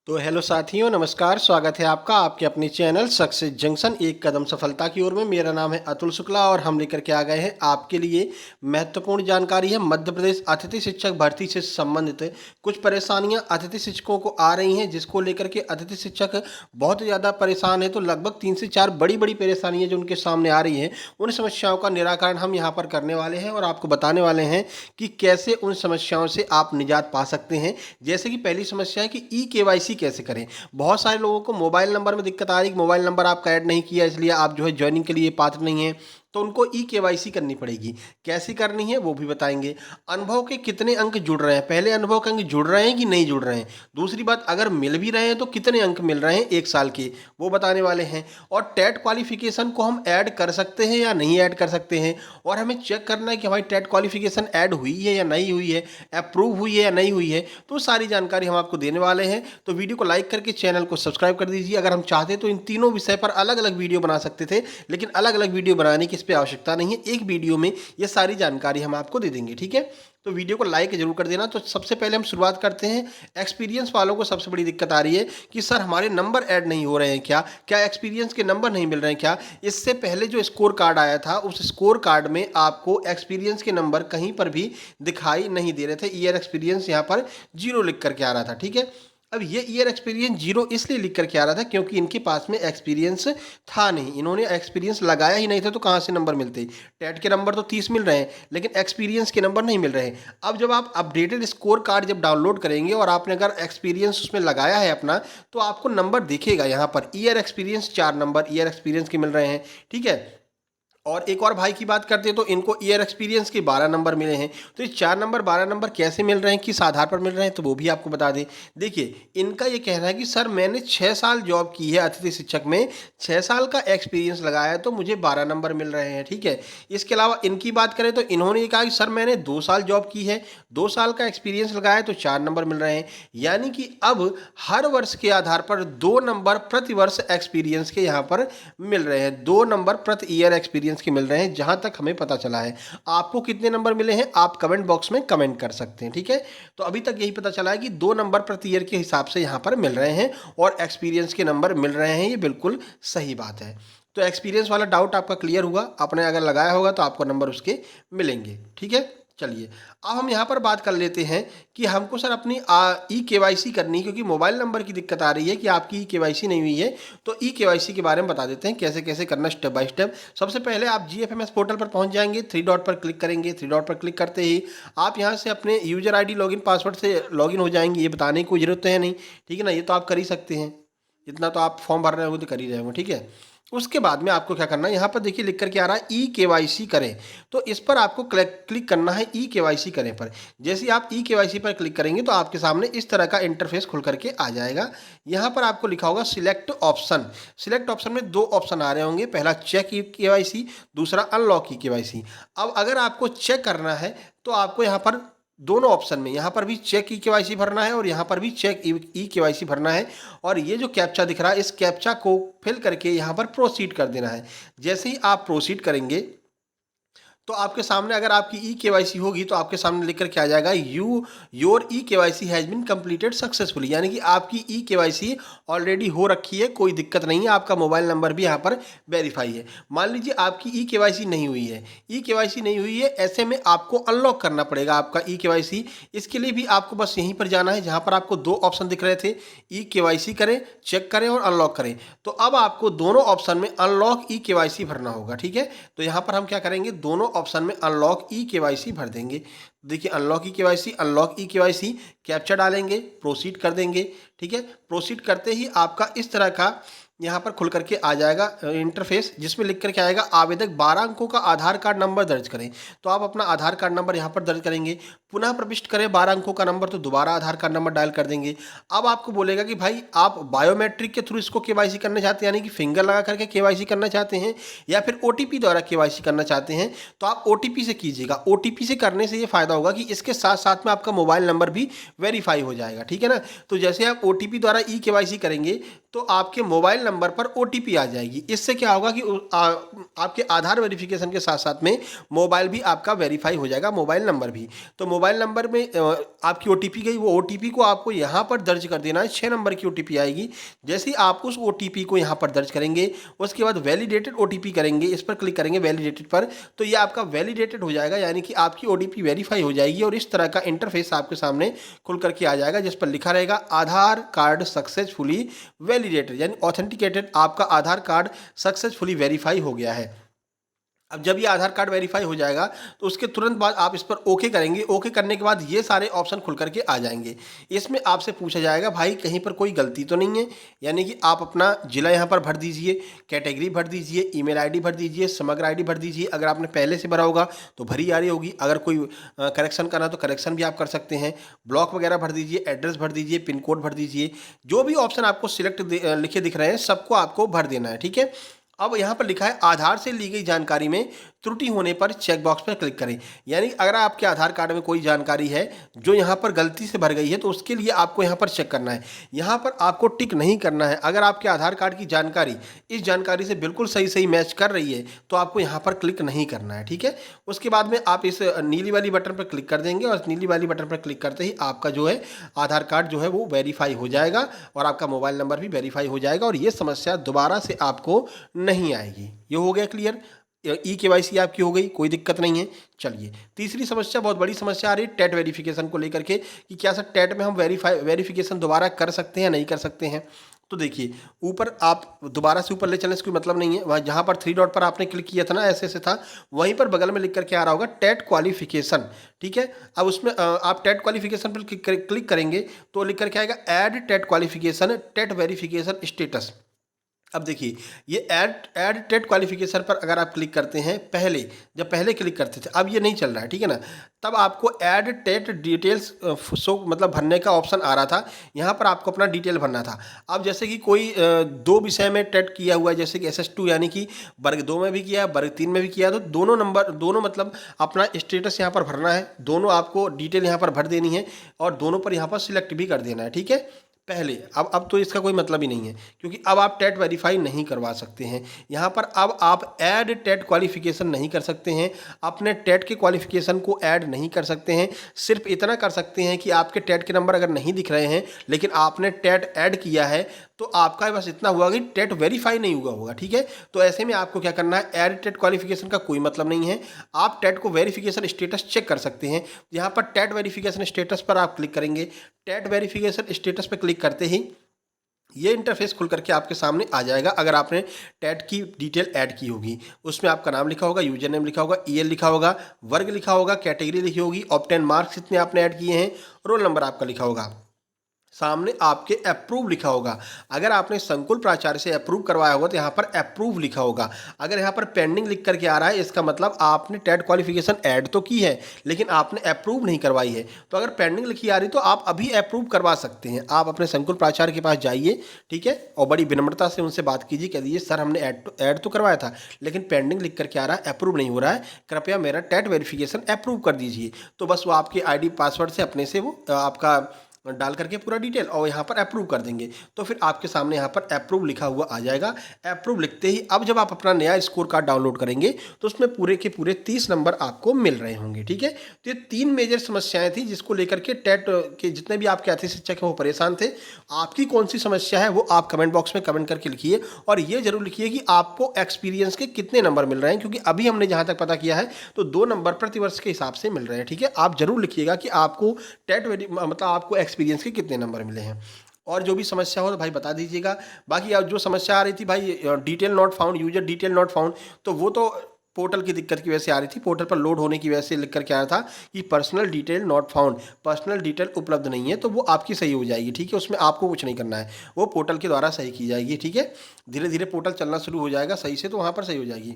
तो हेलो साथियों, नमस्कार। स्वागत है आपका आपके अपने चैनल सक्सेस जंक्शन एक कदम सफलता की ओर में। मेरा नाम है अतुल शुक्ला और हम लेकर के आ गए हैं आपके लिए महत्वपूर्ण जानकारी है। मध्य प्रदेश अतिथि शिक्षक भर्ती से संबंधित कुछ परेशानियां अतिथि शिक्षकों को आ रही हैं, जिसको लेकर के अतिथि शिक्षक बहुत ज़्यादा परेशान है। तो लगभग 3 से 4 बड़ी बड़ी परेशानियाँ जो उनके सामने आ रही हैं, उन समस्याओं का निराकरण हम यहाँ पर करने वाले हैं और आपको बताने वाले हैं कि कैसे उन समस्याओं से आप निजात पा सकते हैं। जैसे कि पहली समस्या है कि केवाईसी कैसे करें। बहुत सारे लोगों को मोबाइल नंबर में दिक्कत आ रही है कि मोबाइल नंबर आपका ऐड नहीं किया, इसलिए आप जो है ज्वाइनिंग के लिए पात्र नहीं हैं। तो उनको केवाईसी करनी पड़ेगी। कैसी करनी है वो भी बताएंगे। अनुभव के कितने अंक जुड़ रहे हैं, पहले अनुभव के अंक जुड़ रहे हैं कि नहीं जुड़ रहे हैं। दूसरी बात, अगर मिल भी रहे हैं तो कितने अंक मिल रहे हैं 1 साल के, वो बताने वाले हैं। और टेट क्वालिफिकेशन को हम ऐड कर सकते हैं या नहीं ऐड कर सकते हैं, और हमें चेक करना है कि हमारी टेट क्वालिफिकेशन ऐड हुई है या नहीं हुई है, अप्रूव हुई है या नहीं हुई है। तो सारी जानकारी हम आपको देने वाले हैं। तो वीडियो को लाइक करके चैनल को सब्सक्राइब कर दीजिए। अगर हम चाहते तो इन तीनों विषय पर अलग अलग वीडियो बना सकते थे, लेकिन अलग अलग वीडियो बनाने की इस पर आवश्यकता नहीं है। एक वीडियो में ये सारी जानकारी हम आपको दे देंगे, ठीक है। तो वीडियो को लाइक जरूर कर देना। तो सबसे पहले हम शुरुआत करते हैं। एक्सपीरियंस वालों को सबसे बड़ी दिक्कत आ रही है कि सर हमारे नंबर ऐड नहीं हो रहे हैं, क्या एक्सपीरियंस के नंबर नहीं मिल रहे हैं क्या। इससे पहले जो स्कोर कार्ड आया था, उस स्कोर कार्ड में आपको एक्सपीरियंस के नंबर कहीं पर भी दिखाई नहीं दे रहे थे। ईयर एक्सपीरियंस यहाँ पर 0 लिख करके आ रहा था, ठीक है। अब ये ईयर एक्सपीरियंस 0 इसलिए लिख करके आ रहा था क्योंकि इनके पास में एक्सपीरियंस था नहीं। इन्होंने एक्सपीरियंस लगाया ही नहीं था, तो कहाँ से नंबर मिलते। टेट के नंबर तो 30 मिल रहे हैं, लेकिन एक्सपीरियंस के नंबर नहीं मिल रहे हैं। अब जब आप अपडेटेड स्कोर कार्ड जब डाउनलोड करेंगे और आपने अगर एक्सपीरियंस उसमें लगाया है अपना, तो आपको नंबर दिखेगा यहाँ पर। Year experience 4 number year experience के मिल रहे हैं, ठीक है। और एक और भाई की बात करते हैं तो इनको ईयर एक्सपीरियंस के 12 नंबर मिले हैं। तो ये 4 नंबर 12 नंबर कैसे मिल रहे हैं, किस आधार पर मिल रहे हैं, तो वो भी आपको बता दें। देखिए, इनका ये कहना है कि सर मैंने 6 साल जॉब की है अतिथि शिक्षक में, 6 साल का एक्सपीरियंस लगाया है, तो मुझे 12 नंबर मिल रहे हैं, ठीक है। इसके अलावा इनकी बात करें तो इन्होंने ये कहा कि सर मैंने 2 साल जॉब की है, 2 साल का एक्सपीरियंस लगाया है, तो 4 नंबर मिल रहे हैं। यानी कि अब हर वर्ष के आधार पर 2 नंबर प्रति वर्ष एक्सपीरियंस के यहाँ पर मिल रहे हैं। 2 नंबर प्रति ईयर एक्सपीरियंस के मिल रहे हैं, जहां तक हमें पता चला है। आपको कितने नंबर मिले हैं आप कमेंट बॉक्स में कमेंट कर सकते हैं, ठीक है। तो अभी तक यही पता चला है कि 2 नंबर प्रति ईयर के हिसाब से यहां पर मिल रहे हैं और एक्सपीरियंस के नंबर मिल रहे हैं। ये बिल्कुल सही बात है। तो एक्सपीरियंस वाला डाउट आपका क्लियर हुआ। आपने अगर लगाया होगा तो आपको नंबर उसके मिलेंगे, ठीक है। चलिए, अब हम यहाँ पर बात कर लेते हैं कि हमको सर अपनी केवाईसी करनी है, क्योंकि मोबाइल नंबर की दिक्कत आ रही है कि आपकी केवाईसी नहीं हुई है। तो केवाईसी के बारे में बता देते हैं कैसे कैसे करना, स्टेप बाय स्टेप। सबसे पहले आप GFMS पोर्टल पर पहुंच जाएंगे, 3 डॉट पर क्लिक करेंगे। 3 डॉट पर क्लिक करते ही आप यहाँ से अपने यूजर ID लॉगिन पासवर्ड से लॉगिन हो जाएंगे। ये बताने की कोई जरूरत है नहीं, ठीक है ना। ये तो आप कर ही सकते हैं, इतना तो आप फॉर्म भर रहे हो तो कर ही रहे हो, ठीक है। उसके बाद में आपको क्या करना है, यहाँ पर देखिए लिख करके आ रहा है केवाईसी करें। तो इस पर आपको क्लिक करना है केवाईसी करें पर। जैसे ही आप केवाईसी पर क्लिक करेंगे तो आपके सामने इस तरह का इंटरफेस खुल करके आ जाएगा। यहाँ पर आपको लिखा होगा सिलेक्ट ऑप्शन। सिलेक्ट ऑप्शन में 2 ऑप्शन आ रहे होंगे, पहला चेक केवाईसी, दूसरा अनलॉक केवाईसी। अब अगर आपको चेक करना है तो आपको यहाँ पर दोनों ऑप्शन में, यहाँ पर भी चेक केवाईसी भरना है और यहाँ पर भी चेक केवाईसी भरना है। और ये जो कैप्चा दिख रहा है, इस कैप्चा को फिल करके यहाँ पर प्रोसीड कर देना है। जैसे ही आप प्रोसीड करेंगे तो आपके सामने, अगर आपकी केवाईसी होगी तो आपके सामने लिख कर के आ जाएगा your KYC has been completed successfully. यानी कि आपकी केवाईसी ऑलरेडी हो रखी है, कोई दिक्कत नहीं है। आपका मोबाइल नंबर भी यहाँ पर वेरीफाई है। मान लीजिए आपकी केवाईसी नहीं हुई है, केवाईसी नहीं हुई है, ऐसे में आपको अनलॉक करना पड़ेगा आपका केवाईसी। इसके लिए भी आपको बस यहीं पर जाना है जहाँ पर आपको 2 ऑप्शन दिख रहे थे, केवाईसी करें, चेक करें और अनलॉक करें। तो अब आपको दोनों ऑप्शन में अनलॉक केवाईसी भरना होगा, ठीक है। तो यहाँ पर हम क्या करेंगे, दोनों ऑप्शन में अनलॉक केवाईसी भर देंगे। देखिए, unlock KYC, unlock KYC, captcha डालेंगे, प्रोसीड कर देंगे, ठीक है। प्रोसीड करते ही आपका इस तरह का यहाँ पर खुल करके आ जाएगा इंटरफेस, जिसमें लिख करके आएगा आवेदक 12 अंकों का आधार कार्ड नंबर दर्ज करें। तो आप अपना आधार कार्ड नंबर यहाँ पर दर्ज करेंगे, पुनः प्रविष्ट करें 12 अंकों का नंबर, तो दोबारा आधार कार्ड नंबर डायल कर देंगे। अब आपको बोलेगा कि भाई आप बायोमेट्रिक के थ्रू इसको केवाईसी करना चाहते हैं, यानी कि फिंगर लगा करके केवाईसी करना चाहते हैं, या फिर OTP द्वारा केवाईसी करना चाहते हैं। तो आप OTP से कीजिएगा। OTP से करने से ये फायदा होगा कि इसके साथ साथ में आपका मोबाइल नंबर भी वेरीफाई हो जाएगा, ठीक है ना। तो जैसे आप OTP द्वारा केवाईसी करेंगे तो आपके मोबाइल नंबर पर ओटीपी आ जाएगी। इससे क्या होगा कि आपके आधार वेरिफिकेशन के साथ साथ में मोबाइल भी आपका वेरीफाई हो जाएगा, मोबाइल नंबर भी। तो मोबाइल नंबर में आपकी ओटीपी गई, वो ओटीपी को आपको यहाँ पर दर्ज कर देना है। 6 नंबर की ओटीपी आएगी। जैसे ही आप उस ओटीपी को यहाँ पर दर्ज करेंगे, उसके बाद वैलिडेटेड ओटीपी करेंगे, इस पर क्लिक करेंगे वैलिडेटेड पर, तो ये आपका वैलिडेटेड हो जाएगा, यानी कि आपकी ओटीपी वेरीफाई हो जाएगी और इस तरह का इंटरफेस आपके सामने खुल करके आ जाएगा, जिस पर लिखा रहेगा आधार कार्ड सक्सेसफुली वैलिडेटेड, यानी ऑथेंटिकेटेड, आपका आधार कार्ड सक्सेसफुली वेरीफाई हो गया है। अब जब ये आधार कार्ड वेरीफाई हो जाएगा तो उसके तुरंत बाद आप इस पर ओके करेंगे। ओके करने के बाद ये सारे ऑप्शन खुल करके आ जाएंगे। इसमें आपसे पूछा जाएगा भाई कहीं पर कोई गलती तो नहीं है, यानी कि आप अपना जिला यहाँ पर भर दीजिए, कैटेगरी भर दीजिए, ईमेल आईडी भर दीजिए, समग्र आईडी भर दीजिए। अगर आपने पहले से भरा होगा तो भरी आ रही होगी, अगर कोई करेक्शन करना तो करेक्शन भी आप कर सकते हैं। ब्लॉक वगैरह भर दीजिए, एड्रेस भर दीजिए, पिन कोड भर दीजिए। जो भी ऑप्शन आपको सिलेक्ट लिखे दिख रहे हैं सबको आपको भर देना है, ठीक है। अब यहाँ पर लिखा है आधार से ली गई जानकारी में त्रुटि होने पर चेक बॉक्स पर क्लिक करें। यानी अगर आपके आधार कार्ड में कोई जानकारी है जो यहाँ पर गलती से भर गई है तो उसके लिए आपको यहाँ पर चेक करना है। यहाँ पर आपको टिक नहीं करना है। अगर आपके आधार कार्ड की जानकारी इस जानकारी से बिल्कुल सही सही मैच कर रही है तो आपको यहाँ पर क्लिक नहीं करना है, ठीक है। उसके बाद में आप इस नीली वाली बटन पर क्लिक कर देंगे और इस नीली वाली बटन पर क्लिक करते ही आपका जो है आधार कार्ड जो है वो वेरीफाई हो जाएगा और आपका मोबाइल नंबर भी वेरीफाई हो जाएगा और ये समस्या दोबारा से आपको नहीं आएगी। ये हो गया क्लियर। ई-केवाईसी आपकी हो गई, कोई दिक्कत नहीं है। चलिए तीसरी समस्या, बहुत बड़ी समस्या आ रही है टेट वेरिफिकेशन को लेकर के कि क्या सर टेट में हम वेरिफिकेशन दोबारा कर सकते हैं, नहीं कर सकते हैं। तो देखिए ऊपर आप दोबारा से ऊपर ले चलने से कोई मतलब नहीं है। वहाँ जहाँ पर 3 डॉट पर आपने क्लिक किया था ना, ऐसे था, वहीं पर बगल में लिख करके आ रहा होगा टेट क्वालिफिकेशन, ठीक है। अब उसमें आप टेट क्वालिफिकेशन पर क्लिक करेंगे तो लिख करके आएगा add TET qualification TET verification status. अब देखिए ये ऐड टेट क्वालिफिकेशन पर अगर आप क्लिक करते हैं, जब पहले क्लिक करते थे, अब ये नहीं चल रहा है, ठीक है ना। तब आपको ऐड टेट डिटेल्स शो मतलब भरने का ऑप्शन आ रहा था। यहाँ पर आपको अपना डिटेल भरना था। अब जैसे कि कोई 2 विषय में टेट किया हुआ है, जैसे कि SS2 यानी कि वर्ग 2 में भी किया है, वर्ग 3 में भी किया है, तो दोनों मतलब अपना स्टेटस यहाँ पर भरना है। दोनों आपको डिटेल यहाँ पर भर देनी है और दोनों पर यहाँ पर सिलेक्ट भी कर देना है, ठीक है। पहले अब तो इसका कोई मतलब ही नहीं है, क्योंकि अब आप टेट वेरीफाई नहीं करवा सकते हैं। यहाँ पर अब आप ऐड टेट क्वालिफिकेशन नहीं कर सकते हैं, अपने टेट के क्वालिफिकेशन को ऐड नहीं कर सकते हैं। सिर्फ इतना कर सकते हैं कि आपके टेट के नंबर अगर नहीं दिख रहे हैं लेकिन आपने टेट ऐड किया है तो आपका बस इतना हुआ कि टेट वेरीफाई नहीं हुआ होगा, ठीक है। तो ऐसे में आपको क्या करना है, ऐड टेट क्वालिफिकेशन का कोई मतलब नहीं है। आप टेट को वेरिफिकेशन स्टेटस चेक कर सकते हैं। यहाँ पर टेट वेरिफिकेशन स्टेटस पर आप क्लिक करेंगे। टेट वेरिफिकेशन स्टेटस पर क्लिक करते ही ये इंटरफेस खुल करके आपके सामने आ जाएगा। अगर आपने टेट की डिटेल ऐड की होगी, उसमें आपका नाम लिखा होगा, यूजर नेम लिखा होगा, ईएल लिखा होगा, वर्ग लिखा होगा, कैटेगरी लिखी होगी, ऑब्टेन मार्क्स इतने आपने ऐड किए हैं, रोल नंबर आपका लिखा होगा, सामने आपके अप्रूव लिखा होगा। अगर आपने संकुल प्राचार्य से अप्रूव करवाया होगा तो यहाँ पर अप्रूव लिखा होगा। अगर यहाँ पर पेंडिंग लिख करके आ रहा है, इसका मतलब आपने टेट क्वालिफिकेशन ऐड तो की है लेकिन आपने अप्रूव नहीं करवाई है। तो अगर पेंडिंग लिखी आ रही तो आप अभी अप्रूव करवा सकते हैं। आप अपने संकुल प्राचार्य के पास जाइए, ठीक है, और बड़ी विनम्रता से उनसे बात कीजिए, कह दीजिए सर हमने ऐड तो करवाया था लेकिन पेंडिंग लिख करके आ रहा है, अप्रूव नहीं हो रहा है, कृपया मेरा टेट वेरिफिकेशन अप्रूव कर दीजिए। तो बस वो आपके ID पासवर्ड से अपने से वो आपका डाल करके पूरा डिटेल और यहाँ पर अप्रूव कर देंगे तो फिर आपके सामने यहाँ पर अप्रूव लिखा हुआ आ जाएगा। अप्रूव लिखते ही अब जब आप अपना नया स्कोर कार्ड डाउनलोड करेंगे तो उसमें पूरे के पूरे 30 नंबर आपको मिल रहे होंगे, ठीक है। तो ये 3 मेजर समस्याएं थी जिसको लेकर के टेट के जितने भी आपके अतिथि शिक्षक हैं वो परेशान थे। आपकी कौन सी समस्या है वो आप कमेंट बॉक्स में कमेंट करके लिखिए और ये जरूर लिखिए कि आपको एक्सपीरियंस के कितने नंबर मिल रहे हैं, क्योंकि अभी हमने जहाँ तक पता किया है तो 2 नंबर प्रतिवर्ष के हिसाब से मिल रहे हैं, ठीक है। आप जरूर लिखिएगा कि आपको टेट मतलब आपको एक्सपीरियंस के कितने नंबर मिले हैं। और जो भी समस्या हो तो भाई बता दीजिएगा। बाकी अब जो समस्या आ रही थी भाई detail not found, user detail not found, तो वो तो पोर्टल की दिक्कत की वजह से आ रही थी। पोर्टल पर लोड होने की वजह से लिख कर के आया था कि personal detail not found, personal detail उपलब्ध नहीं है, तो वो आपकी सही हो जाएगी, ठीक है। उसमें आपको कुछ नहीं करना है, वो पोर्टल के द्वारा सही की जाएगी, ठीक है। धीरे धीरे पोर्टल चलना शुरू हो जाएगा सही से, तो वहाँ पर सही हो जाएगी।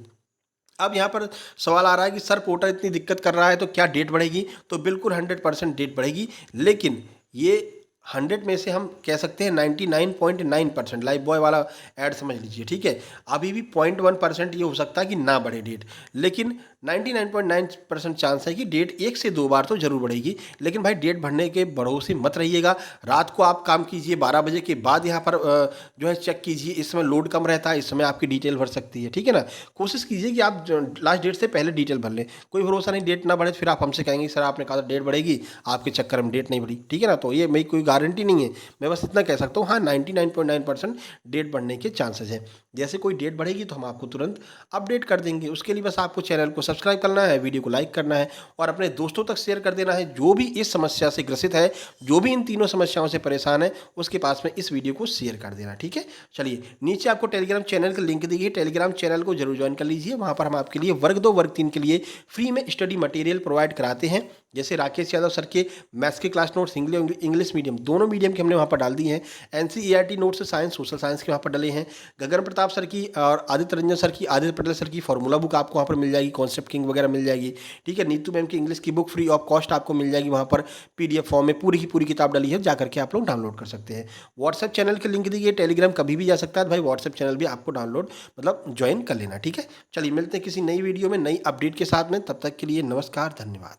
अब यहाँ पर सवाल आ रहा है कि सर पोर्टल इतनी दिक्कत कर रहा है तो क्या डेट बढ़ेगी? तो बिल्कुल 100% डेट बढ़ेगी, लेकिन ये 100 में से हम कह सकते हैं 99.9%, लाइफ बॉय वाला ऐड समझ लीजिए, ठीक है। अभी भी 0.1% ये हो सकता है कि ना बढ़े डेट, लेकिन 99.9% चांस है कि डेट 1 से 2 बार तो जरूर बढ़ेगी। लेकिन भाई डेट बढ़ने के भरोसे मत रहिएगा। रात को आप काम कीजिए, 12 बजे के बाद यहाँ पर जो है चेक कीजिए। इस समय लोड कम रहता है, इस समय आपकी डिटेल भर सकती है, ठीक है ना। कोशिश कीजिए कि आप लास्ट डेट से पहले डिटेल भर लें। कोई भरोसा नहीं, डेट ना बढ़े फिर आप हमसे कहेंगे सर आपने कहा था डेट बढ़ेगी, आपके चक्कर में डेट नहीं बढ़ी, ठीक है ना। तो ये मेरी कोई गारंटी नहीं है, मैं बस इतना कह सकता हूँ, हाँ 99.9% डेट बढ़ने के चांसेस हैं। जैसे कोई डेट बढ़ेगी तो हम आपको तुरंत अपडेट कर देंगे। उसके लिए बस आपको चैनल को सब्सक्राइब करना है, वीडियो को लाइक करना है और अपने दोस्तों तक शेयर कर देना है। जो भी इस समस्या से ग्रसित है, जो भी इन तीनों समस्याओं से परेशान है, उसके पास में इस वीडियो को शेयर कर देना, ठीक है। चलिए, नीचे आपको टेलीग्राम चैनल का लिंक दी गई है, टेलीग्राम चैनल को जरूर ज्वाइन कर लीजिए। वहाँ पर हम आपके लिए वर्ग 2 वर्ग 3 के लिए फ्री में स्टडी मटेरियल प्रोवाइड कराते हैं। जैसे राकेश यादव सर के मैथ्स के क्लास नोट्स, इंग्लिश मीडियम, दोनों मीडियम के हमने वहाँ पर डाल दिए हैं। NCERT notes science, social science के वहाँ पर डले हैं। गगन प्रताप सर की और आदित्य रंजन सर की, आदित्य पटेल सर की फॉर्मूला बुक आपको वहाँ पर मिल जाएगी, कॉन्सेप्ट किंग वगैरह मिल जाएगी, ठीक है। नीतू मैम की इंग्लिश की बुक फ्री ऑफ कॉस्ट आपको मिल जाएगी, वहाँ पर पीडीएफ फॉर्म में पूरी की पूरी किताब डली है, जाकर के आप लोग डाउनलोड कर सकते हैं। व्हाट्सएप चैनल के लिंक दी गई, टेलीग्राम कभी भी जा सकता है, भाई व्हाट्सएप चैनल भी आपको डाउनलोड मतलब ज्वाइन कर लेना, ठीक है। चलिए, मिलते हैं किसी नई वीडियो में नई अपडेट के साथ में, तब तक के लिए नमस्कार, धन्यवाद।